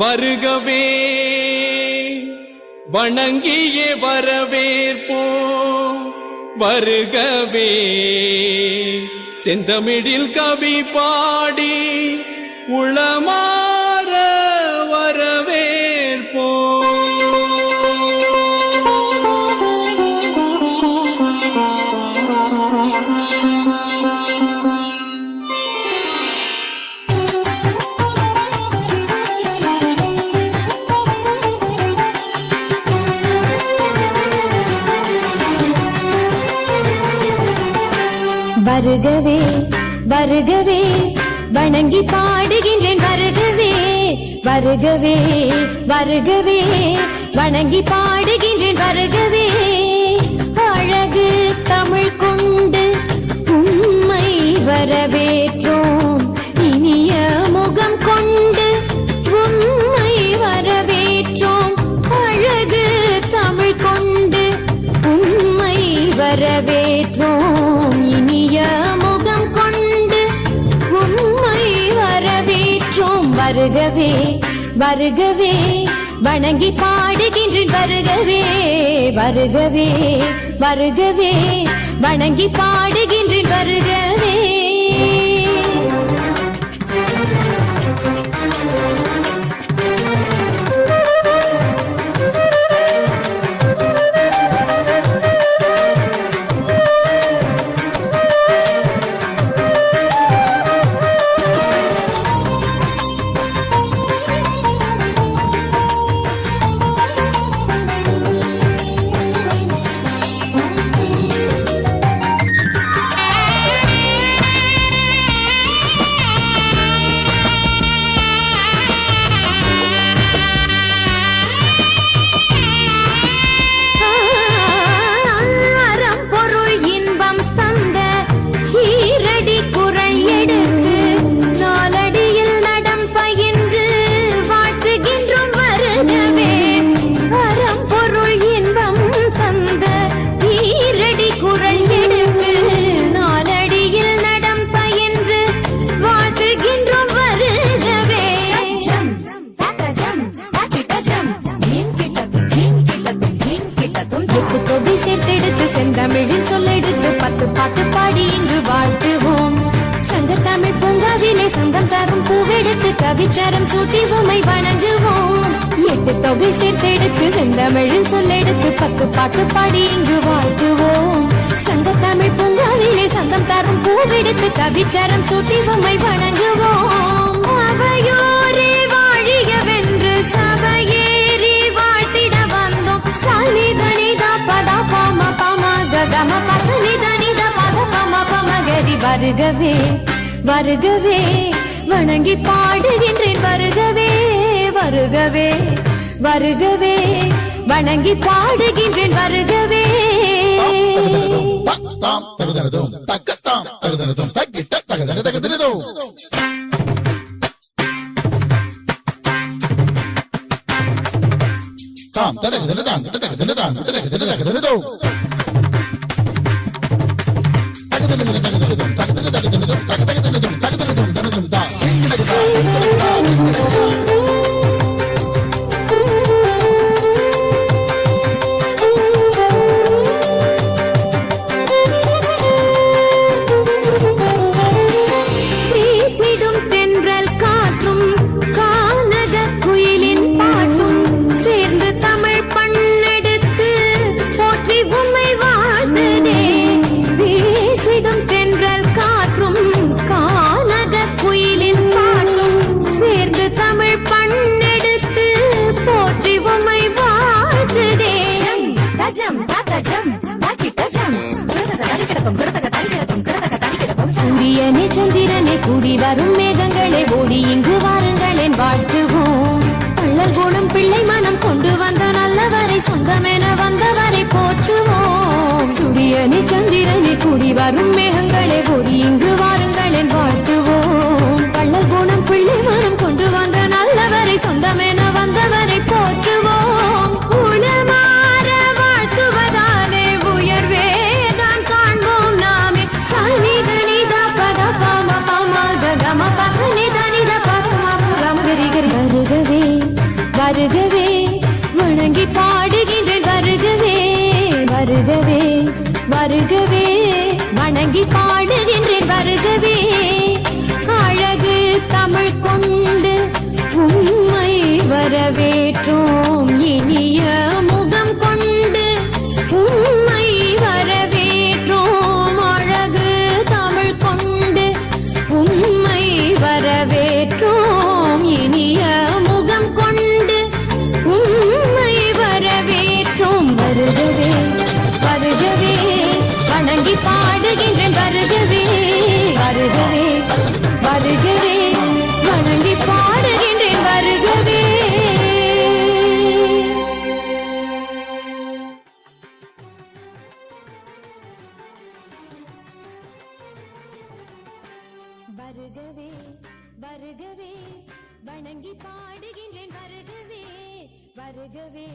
வருகவே வணங்கியே வரவேற்போம். வருகவே செந்தமிழில் கவி பாடி உளமாற வரவேற்போம். வருகவே வருகவே வணங்கி பாடுகின்றேன். வருகவே வருகவே வருகவே வணங்கி பாடுகின்றேன். வருகவே அழகு தமிழ் கொண்டு உம்மை வரவேற்றோம். இனிய முகம் கொண்டு உம்மை வரவேற்றோம். அழகு தமிழ் கொண்டு உம்மை வரவேற்றோம். இனிய முகம் கொண்டு உம்மை வரவேற்றோம். வருகவே வருகவே வணங்கி பாடுகின்றேன். வருகவே வருகவே வருகவே வணங்கி பாடுகின்றேன். வருகவே தமிழின் சொல்லெடுத்து 10 பாட்டு பாடி இங்கு வாழ்த்துவோம். சங்கத்தமிழ் பூங்காவிலே சந்தம் தரும் பூவெடுத்து கவிச்சாரம் சூட்டி உம்மை வணங்குவோம். 8 தொகை சேர்த்தெடுத்து செந்தமிழின் சொல்லெடுத்து 10 பாட்டு பாடி இங்கு வாழ்த்துவோம். சங்கத்தமிழ் பூங்காவிலே சந்தம் தரும் பூவெடுத்து கவிச்சாரம் சூட்டி உம்மை வணங்குவோம். அவையோரே வாழியவென்று சபையேறி வாழ்த்திட வந்தோம். சாலிதனிதா பதா பாம பாம கம பசனிதனித பத பம பமகரி. வருகவே வருகவே வணங்கி பாடுகின்றேன். வருகவே வருகவே வருகவே வணங்கி பாடுகின்றேன். வருகவே சூரியனே சந்திரனே கூடி வரும் மேகங்களே ஓடி இங்கு வாருங்களேன் வாழ்த்துவோம். பள்ளர் குணம் பிள்ளை மனம் கொண்டு வந்த நல்லவரை சொந்தமென வந்தவரை போற்றுவோம். சூரியனே சந்திரனே கூடி வரும் மேகங்களே ஓடி இங்கு வாருங்களேன் வாழ்த்துவோம். பள்ளர் குணம் பிள்ளை மனம் கொண்டு வந்த நல்லவரை சொந்தமென வந்தவரை போற்றுவோம். உளமாற வாழ்த்துவதாலே உயர்வே தான் காண்போம் நாமே. சானிதனித பத பம பம கம பசனிதனித பத பம கம கரி கரி. வருகவே வருகவே வருகவே வணங்கி பாடுகின்றேன் வருகவே அழகு தமிழ் கொண்டு உம்மை வரவேற்றோம் இனிய முகம் கொண்டு உம்மை வரவேற்றோம் அழகு தமிழ் கொண்டு உம்மை வரவேற்றோம் இனிய முகம் கொண்டு உம்மை வரவேற்றோம் வருகவே வருகவே வணங்கி பாடுகின்றேன் வருகவே வருகவே வருகவே வணங்கி பாடுகின்றேன் வருகவே வருகவே வருகவே வணங்கி பாடுகின்றேன் வருகவே வருகவே